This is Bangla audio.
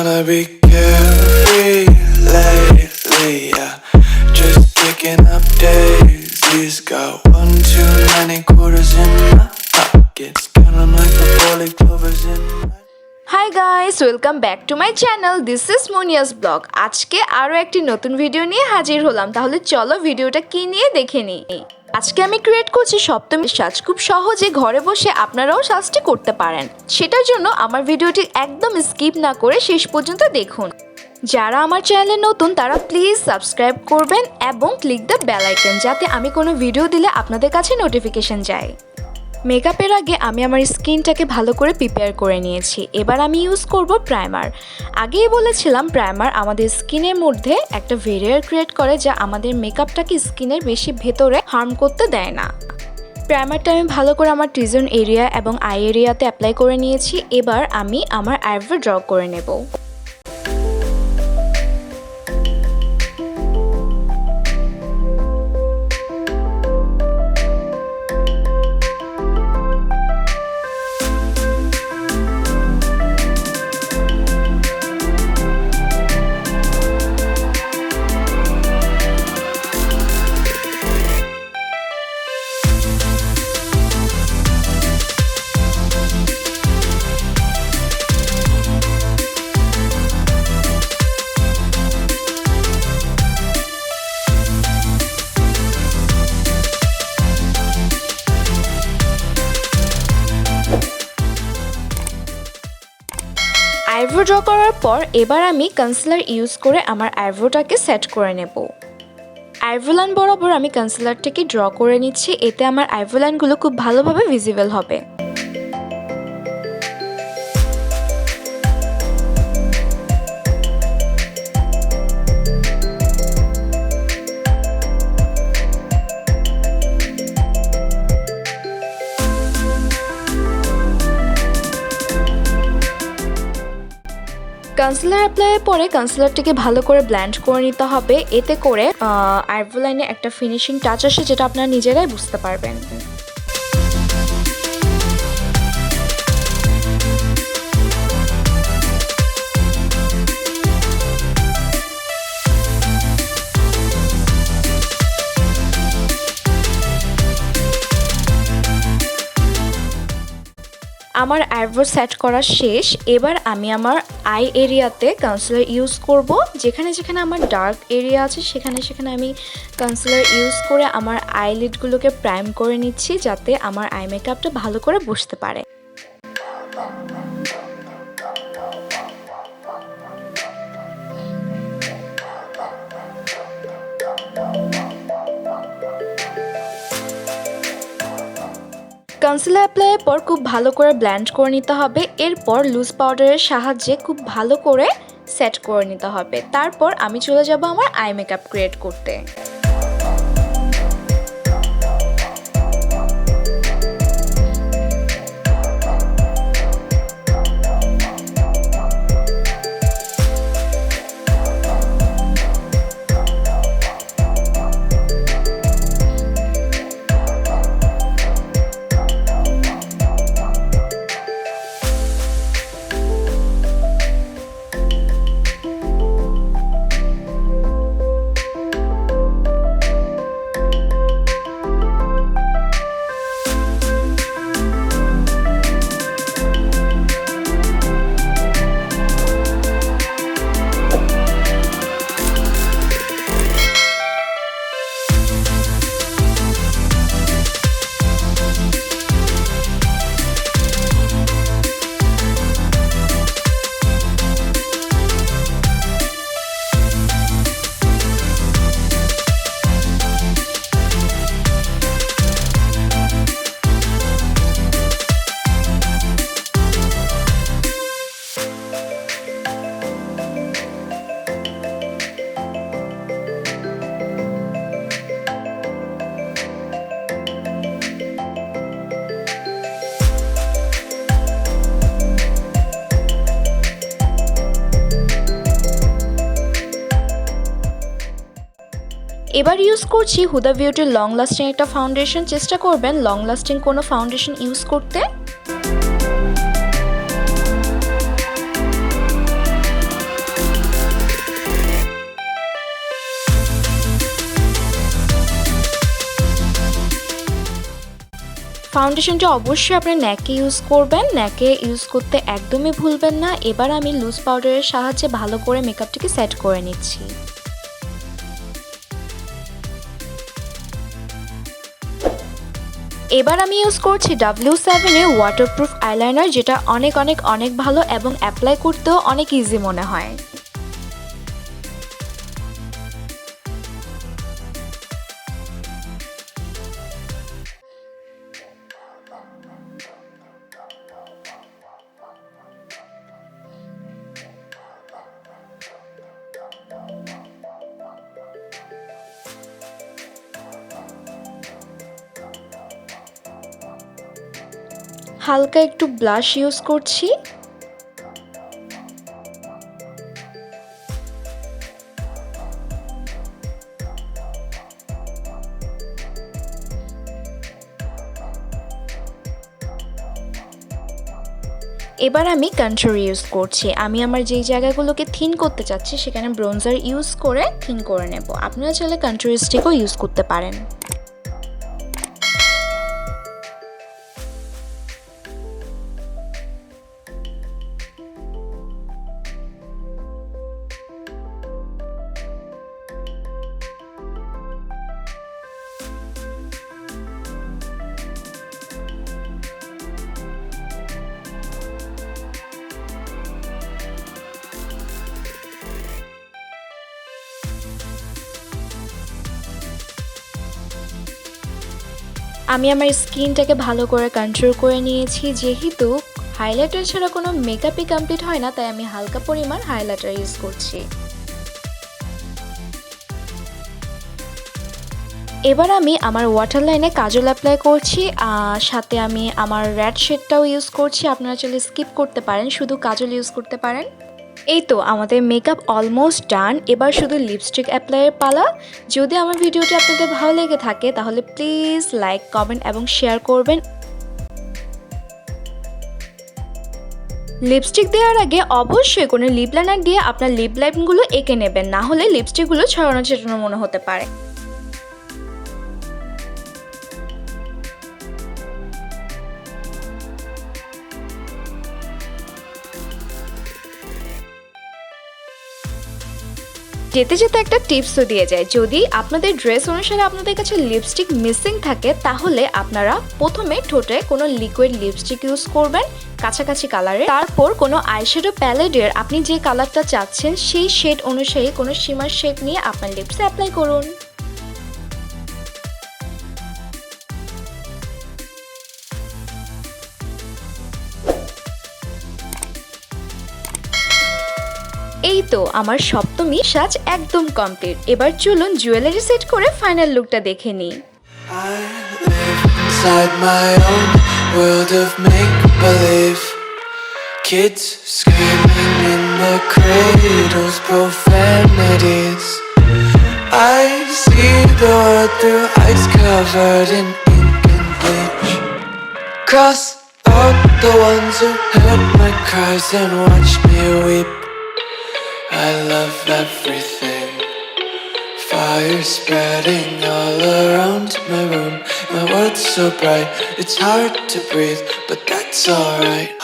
Tryna be carefree lately, yeah. Just picking up daisies. Got 1 too many quarters in my pockets. Count 'em like the 4-leaf clovers in my... Hi guys, welcome back to my channel. This is Munia's Vlog. আজকে আরো একটি নতুন ভিডিও নিয়ে হাজির হলাম। তাহলে চলো ভিডিওটা কি নিয়ে দেখে নিই। আজকে আমি ক্রিয়েট করছি সপ্তমীর সাজ। খুব সহজে ঘরে বসে আপনারাও সাজটি করতে পারেন। সেটার জন্য আমার ভিডিওটি একদম স্কিপ না করে শেষ পর্যন্ত দেখুন। যারা আমার চ্যানেলে নতুন তারা প্লিজ সাবস্ক্রাইব করবেন এবং ক্লিক দ্য বেল আইকন যাতে আমি কোনো ভিডিও দিলে আপনাদের কাছে নোটিফিকেশন যায়। মেকআপের আগে আমি আমার স্কিনটাকে ভালো করে প্রিপেয়ার করে নিয়েছি। এবার আমি ইউজ করব প্রাইমার। আগেই বলেছিলাম প্রাইমার আমাদের স্কিনের মধ্যে একটা ভেরিয়ার ক্রিয়েট করে যা আমাদের মেকআপটাকে স্কিনের বেশি ভেতরে হার্ম করতে দেয় না। প্রাইমারটা আমি ভালো করে আমার টি-জোন এরিয়া এবং আই এরিয়াতে অ্যাপ্লাই করে নিয়েছি। এবার আমি আমার আইব্রো ড্র করে নেব। আইব্রো ড্র করার পর এবার আমি কনসিলার ইউজ করে আমার আইব্রোটাকে সেট করে নেব। আইব্রো লাইন বরাবর আমি কনসিলারটাকে ড্র করে নিচ্ছি, এতে আমার আইব্রো লাইনগুলো খুব ভালোভাবে ভিজিবল হবে। কনসিলার অ্যাপ্লাইয়ের পরে কনসিলারটিকে ভালো করে ব্লেন্ড করে নিতে হবে, এতে করে আইব্রো লাইনে একটা ফিনিশিং টাচ আসে যেটা আপনারা নিজেরাই বুঝতে পারবেন। আমার আইব্রো সেট করা শেষ। এবার আমি আমার আই এরিয়াতে কনসিলার ইউজ করব। যেখানে যেখানে আমার ডার্ক এরিয়া আছে সেখানে সেখানে আমি কনসিলার ইউজ করে আমার আইলিডগুলোকে প্রাইম করে নিচ্ছি যাতে আমার আই মেকআপটা ভালো করে বসতে পারে। কনসিলার অ্যাপ্লাইয়ের পর খুব ভালো করে ব্লেন্ড করে নিতে হবে। এরপর লুজ পাউডারের সাহায্যে খুব ভালো করে সেট করে নিতে হবে। তারপর আমি চলে যাব আমার আই মেকআপ ক্রিয়েট করতে। এবার ইউজ করছি হুদা বিউটির লং লাস্টিং একটা ফাউন্ডেশন। চেষ্টা করবেন লং লাস্টিং কোনো ফাউন্ডেশন ইউজ করতে। ফাউন্ডেশনটা অবশ্যই আপনার নেকে ইউজ করবেন, নেকে ইউজ করতে একদমই ভুলবেন না। এবার আমি লুজ পাউডারের সাহায্যে ভালো করে মেকআপটিকে সেট করে নিচ্ছি। এবার আমি ইউজ করছি W7 এর ওয়াটারপ্রুফ আইলাইনার, যেটা অনেক অনেক অনেক ভালো এবং অ্যাপ্লাই করতেও অনেক ইজি মনে হয়। হালকা একটু ব্লাশ ইউজ করছি। এবার আমি কন্ট্যুর ইউজ করছি। আমি আমার যেই জায়গাগুলোকে থিন করতে চাচ্ছি সেখানে ব্রোঞ্জার ইউজ করে থিন করে নেব। আপনারা চাইলে কন্ট্যুর স্টিকও ইউজ করতে পারেন। আমি আমার স্কিনটাকে ভালো করে কন্ট্রোল করে নিয়েছি। যেহেতু হাইলাইটার ছাড়া কোনো মেকআপই কমপ্লিট হয় না, তাই আমি হালকা পরিমাণ হাইলাইটার ইউজ করছি। এবার আমি আমার ওয়াটার লাইনে কাজল অ্যাপ্লাই করছি, সাথে আমি আমার রেড শেডটাও ইউজ করছি। আপনারা চাইলে স্কিপ করতে পারেন, শুধু কাজল ইউজ করতে পারেন। এই তো আমাদের মেকআপ অলমোস্ট ডান। এবার শুধু লিপস্টিক অ্যাপ্লাইয়ের পালা। যদি আমার ভিডিওটি আপনাদের ভালো লেগে থাকে তাহলে প্লিজ লাইক, কমেন্ট এবং শেয়ার করবেন। লিপস্টিক দেওয়ার আগে অবশ্যই কোনো লিপ লাইনার দিয়ে আপনার লিপ লাইনগুলো এঁকে নেবেন, না হলে লিপস্টিকগুলো ছড়ানো ছিটানো মনে হতে পারে। যেতে যেতে একটা টিপসও দিয়ে যায়, যদি আপনাদের ড্রেস অনুসারে আপনাদের কাছে লিপস্টিক মিসিং থাকে তাহলে আপনারা প্রথমে ঠোঁটে কোনো লিকুইড লিপস্টিক ইউজ করবেন কাছাকাছি কালারে। তারপর কোনো আইশ্যাডো প্যালেটের আপনি যে কালারটা চাচ্ছেন সেই শেড অনুসারে কোনো শিমার শেড নিয়ে আপনার লিপসে অ্যাপ্লাই করুন। এই তো আমার সপ্তমী সাজ একদম কমপ্লিট। এবার চলুন জুয়েলারি সেট করে ফাইনাল লুকটা দেখে নিই। I live inside my own world of make-believe. Kids screaming in the cradles, profanities. I see the world through eyes covered in ink and bleach. Cross out the ones who heard my cries and watched me weep. I love everything. Fire spreading all around my room. My world's so bright, it's hard to breathe, but that's alright.